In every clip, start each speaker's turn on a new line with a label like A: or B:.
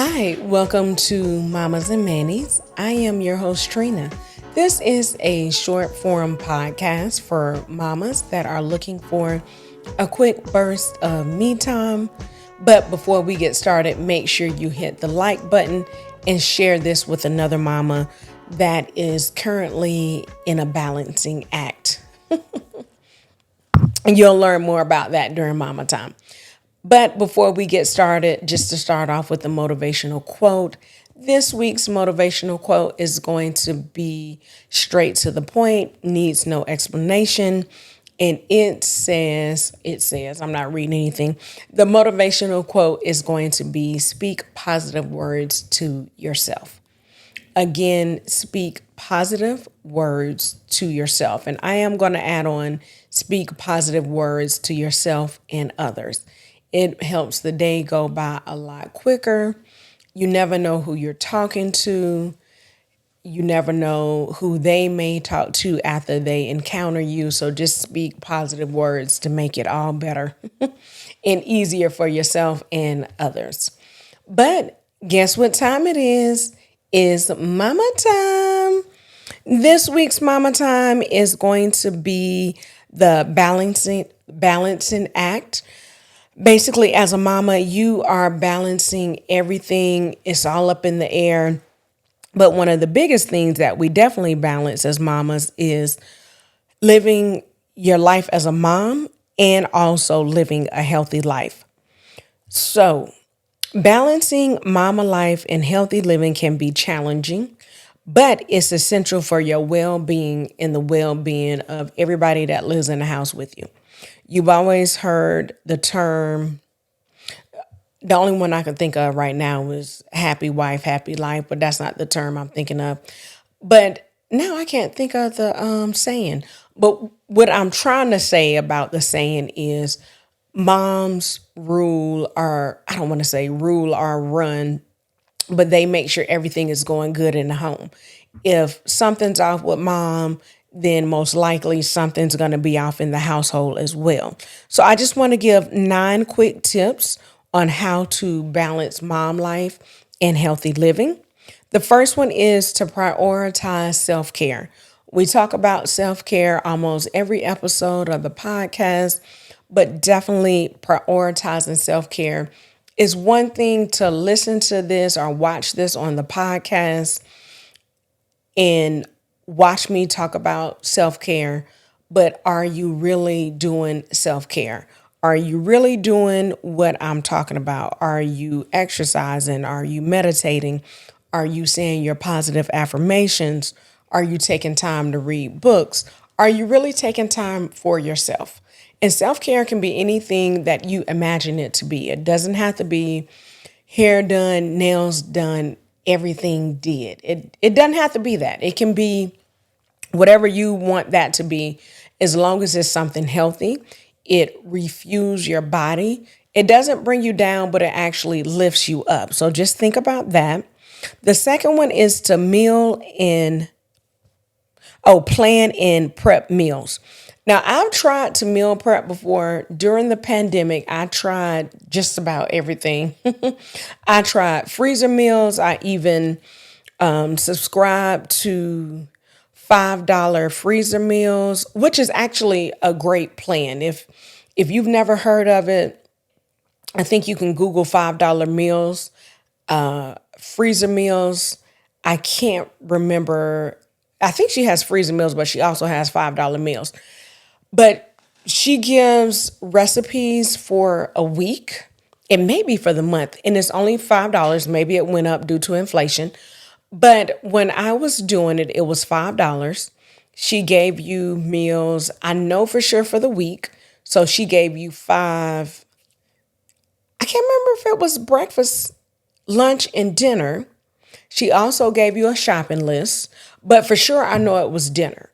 A: Hi, welcome to Mommas and Mannies. I am your host, Trina. This is a short form podcast for mamas that are looking for a quick burst of me time. But before we get started, make sure you hit the like button and share this with another mama that is currently in a balancing act. And you'll learn more about that during mama time. But before we get started, just to start off with the motivational quote, this week's motivational quote is going to be straight to the point, needs no explanation. And it says, I'm not reading anything. The motivational quote is going to be speak positive words to yourself. Again, speak positive words to yourself. And I am going to add on speak positive words to yourself and others. It helps the day go by a lot quicker. You never know who you're talking to. You never know who they may talk to after they encounter you. So just speak positive words to make it all better and easier for yourself and others. But guess what time it is? It's mama time. This week's mama time is going to be the balancing act. Basically, as a mama, you are balancing everything. It's all up in the air. But one of the biggest things that we definitely balance as mamas is living your life as a mom and also living a healthy life. So, balancing mama life and healthy living can be challenging, but it's essential for your well being and the well being of everybody that lives in the house with you. You've always heard the term, the only one I can think of right now is happy wife, happy life, but that's not the term I'm thinking of. But now I can't think of the saying. But what I'm trying to say about the saying is moms rule or I don't want to say rule or run, but they make sure everything is going good in the home. If something's off with mom, then most likely something's going to be off in the household as well. So I just want to give 9 quick tips on how to balance mom life and healthy living. The first one is to prioritize self-care. We talk about self-care almost every episode of the podcast, but definitely prioritizing self-care is one thing to listen to this or watch this on the podcast and watch me talk about self-care, but are you really doing self-care? Are you really doing what I'm talking about? Are you exercising? Are you meditating? Are you saying your positive affirmations? Are you taking time to read books? Are you really taking time for yourself? And self-care can be anything that you imagine it to be. It doesn't have to be hair done, nails done, everything did. It doesn't have to be that. It can be whatever you want that to be, as long as it's something healthy. It refuels your body. It doesn't bring you down, but it actually lifts you up. So just think about that. The second one is to plan and prep meals. Now, I've tried to meal prep before. During the pandemic, I tried just about everything. I tried freezer meals. I even subscribed to $5 freezer meals, which is actually a great plan. If you've never heard of it, I think you can Google $5 meals, freezer meals. I can't remember. I think she has freezer meals, but she also has $5 meals. But she gives recipes for a week and maybe for the month, and it's only $5. Maybe it went up due to inflation. But when I was doing it, it was $5. She gave you meals, I know for sure for the week. So she gave you 5. I can't remember if it was breakfast, lunch, and dinner. She also gave you a shopping list, but for sure I know it was dinner.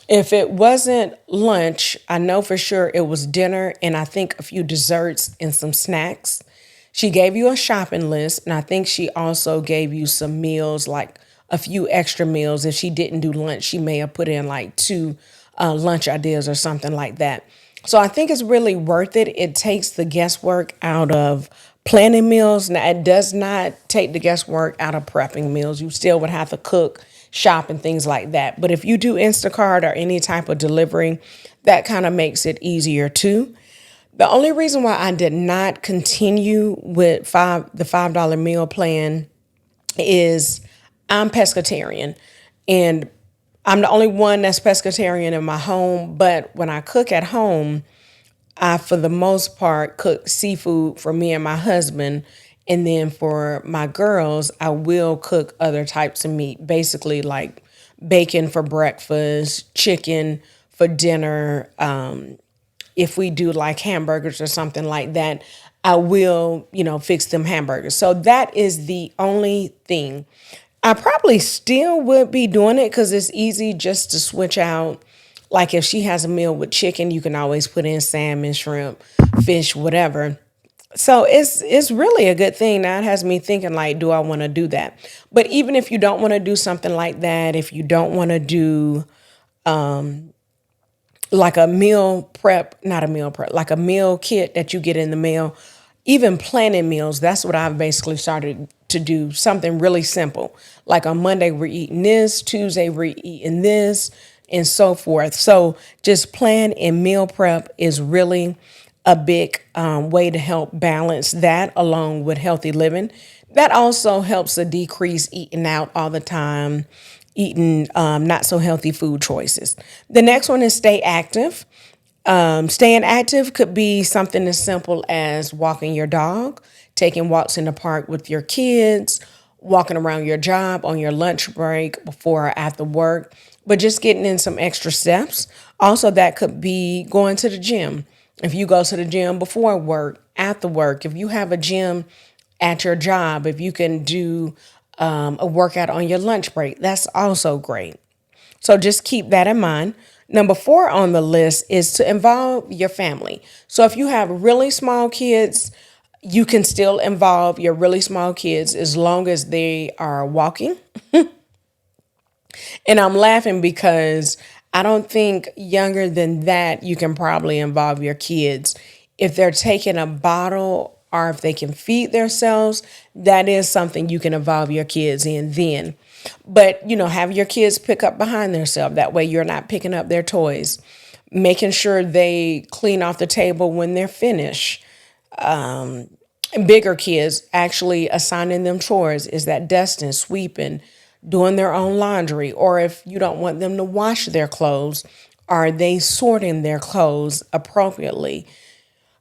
A: If it wasn't lunch, I know for sure it was dinner and I think a few desserts and some snacks. She gave you a shopping list, and I think she also gave you some meals, like a few extra meals. If she didn't do lunch, she may have put in like 2 lunch ideas or something like that. So I think it's really worth it. It takes the guesswork out of Planning meals, now it does not take the guesswork out of prepping meals. You still would have to cook, shop, and things like that. But if you do Instacart or any type of delivery, that kind of makes it easier too. The only reason why I did not continue with the $5 meal plan is I'm pescatarian, and I'm the only one that's pescatarian in my home. But when I cook at home, I, for the most part, cook seafood for me and my husband. And then for my girls, I will cook other types of meat, basically like bacon for breakfast, chicken for dinner. If we do like hamburgers or something like that, I will, fix them hamburgers. So that is the only thing. I probably still would be doing it because it's easy just to switch out. Like if she has a meal with chicken, you can always put in salmon, shrimp, fish, whatever. So it's really a good thing. Now it has me thinking like, do I want to do that? But even if you don't want to do something like that, if you don't want to do like a meal prep, not a meal prep, like a meal kit that you get in the mail, even planning meals, that's what I've basically started to do, something really simple. Like on Monday, we're eating this, Tuesday, we're eating this, and so forth. So just plan and meal prep is really a big way to help balance that along with healthy living. That also helps to decrease eating out all the time, eating not so healthy food choices. The next one is stay active. Staying active could be something as simple as walking your dog, taking walks in the park with your kids, walking around your job on your lunch break before or after work, but just getting in some extra steps. Also, that could be going to the gym. If you go to the gym before work, after work, if you have a gym at your job, if you can do a workout on your lunch break, that's also great. So just keep that in mind. Number 4 on the list is to involve your family. So if you have really small kids, you can still involve your really small kids as long as they are walking. And I'm laughing because I don't think younger than that you can probably involve your kids. If they're taking a bottle or if they can feed themselves, that is something you can involve your kids in then. But, have your kids pick up behind themselves. That way you're not picking up their toys. Making sure they clean off the table when they're finished. Bigger kids actually assigning them chores. Is that dusting, sweeping, doing their own laundry? Or if you don't want them to wash their clothes, are they sorting their clothes appropriately?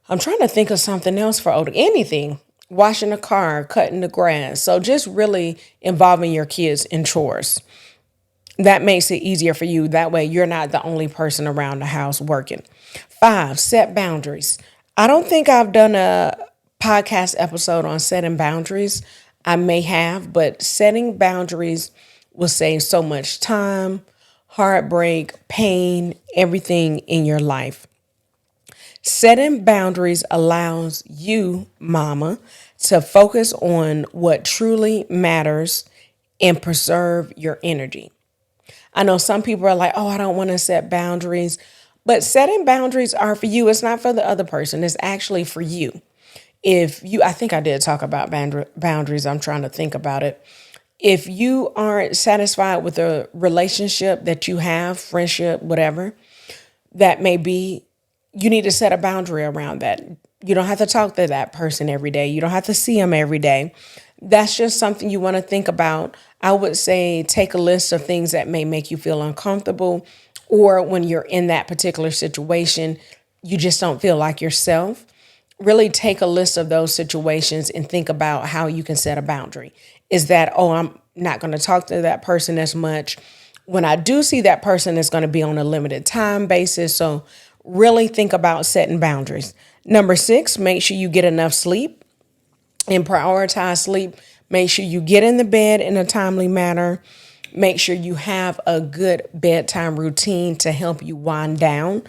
A: I'm trying to think of something else for older. Anything. Washing the car, cutting the grass. So just really involving your kids in chores. That makes it easier for you. That way you're not the only person around the house working. 5, set boundaries. I don't think I've done a podcast episode on setting boundaries. I may have, but setting boundaries will save so much time, heartbreak, pain, everything in your life. Setting boundaries allows you, mama, to focus on what truly matters and preserve your energy. I know some people are like, oh, I don't want to set boundaries, but setting boundaries are for you. It's not for the other person. It's actually for you. I think I did talk about boundaries. I'm trying to think about it. If you aren't satisfied with a relationship that you have, friendship, whatever that may be, you need to set a boundary around that. You don't have to talk to that person every day. You don't have to see them every day. That's just something you want to think about. I would say take a list of things that may make you feel uncomfortable, or when you're in that particular situation, you just don't feel like yourself. Really take a list of those situations and think about how you can set a boundary. Is that, oh, I'm not going to talk to that person as much. When I do see that person, it's going to be on a limited time basis. So really think about setting boundaries. Number 6, make sure you get enough sleep and prioritize sleep. Make sure you get in the bed in a timely manner. Make sure you have a good bedtime routine to help you wind down.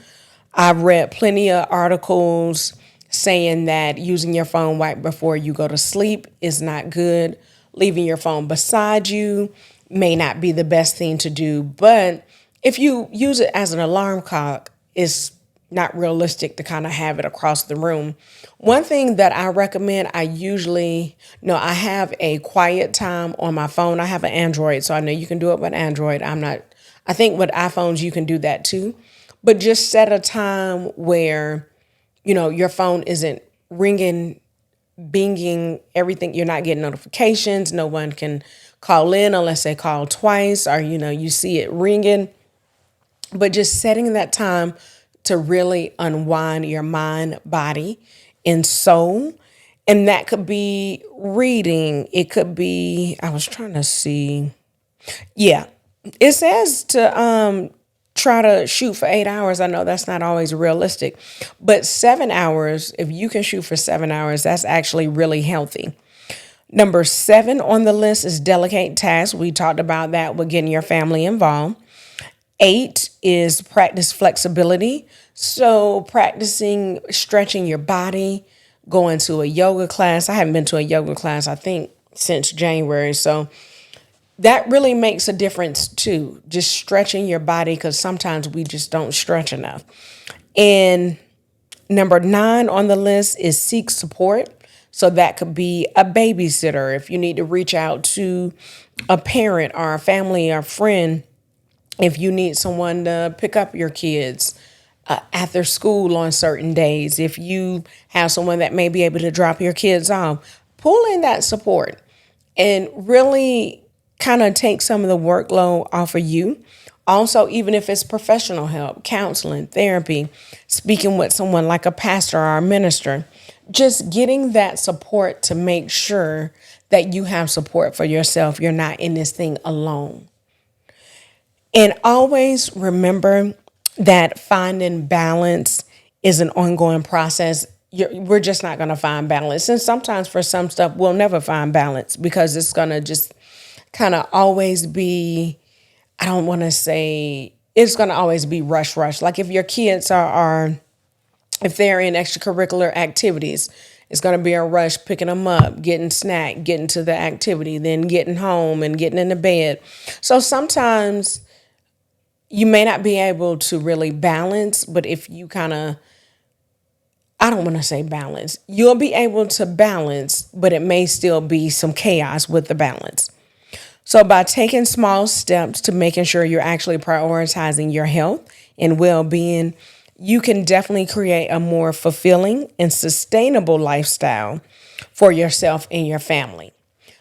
A: I've read plenty of articles saying that using your phone right before you go to sleep is not good. Leaving your phone beside you may not be the best thing to do, but if you use it as an alarm clock, it's not realistic to kind of have it across the room. One thing that I recommend, I have a quiet time on my phone. I have an Android, so I know you can do it with Android. I think with iPhones, you can do that too. But just set a time where, your phone isn't ringing, binging, everything. You're not getting notifications. No one can call in unless they call twice or, you see it ringing. But just setting that time to really unwind your mind, body, and soul. And that could be reading. It could be, I was trying to see. Yeah. It says to try to shoot for 8 hours. I know that's not always realistic, but 7 hours, if you can shoot for 7 hours, that's actually really healthy. Number 7 on the list is delegate tasks. We talked about that with getting your family involved. 8 is practice flexibility. So practicing stretching your body, going to a yoga class. I haven't been to a yoga class, I think, since January. So that really makes a difference too. Just stretching your body, because sometimes we just don't stretch enough. And number 9 on the list is seek support. So that could be a babysitter. If you need to reach out to a parent or a family or friend, if you need someone to pick up your kids after school on certain days, if you have someone that may be able to drop your kids off, pull in that support and really kind of take some of the workload off of you. Also, even if it's professional help, counseling, therapy, speaking with someone like a pastor or a minister, just getting that support to make sure that you have support for yourself. You're not in this thing alone. And always remember that finding balance is an ongoing process. We're just not going to find balance. And sometimes for some stuff, we'll never find balance because it's going to just kind of always be, I don't want to say, it's going to always be rush. Like if your kids if they're in extracurricular activities, it's going to be a rush picking them up, getting snack, getting to the activity, then getting home and getting into bed. So sometimes you may not be able to really balance, but if you I don't want to say balance, you'll be able to balance, but it may still be some chaos with the balance. So by taking small steps to making sure you're actually prioritizing your health and well-being, you can definitely create a more fulfilling and sustainable lifestyle for yourself and your family.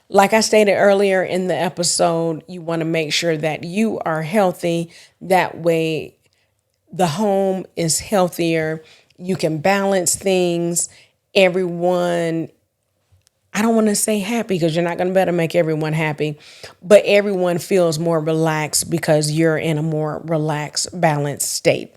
A: Like I stated earlier in the episode, you want to make sure that you are healthy. That way, the home is healthier. You can balance things. Everyone, I don't want to say happy because you're not going to be able to make everyone happy, but everyone feels more relaxed because you're in a more relaxed, balanced state.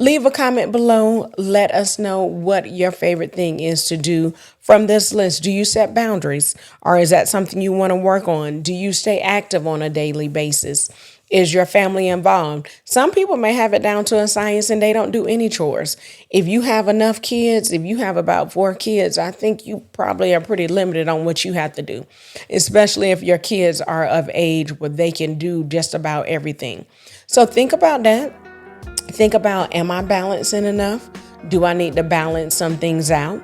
A: Leave a comment below. Let us know what your favorite thing is to do from this list. Do you set boundaries, or is that something you want to work on? Do you stay active on a daily basis? Is your family involved? Some people may have it down to a science and they don't do any chores. If you have enough kids, if you have about 4 kids, I think you probably are pretty limited on what you have to do, especially if your kids are of age where they can do just about everything. So think about that. Think about, am I balancing enough? Do I need to balance some things out?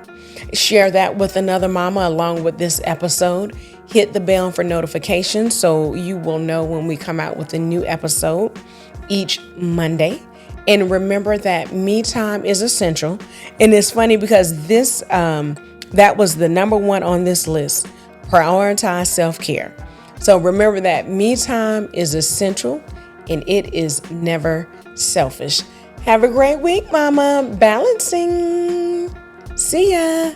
A: Share that with another mama along with this episode. Hit the bell for notifications so you will know when we come out with a new episode each Monday. And remember that me time is essential. And it's funny because that was the number 1 on this list. Prioritize self-care. So remember that me time is essential and it is never selfish. Have a great week, mama. Balancing. See ya.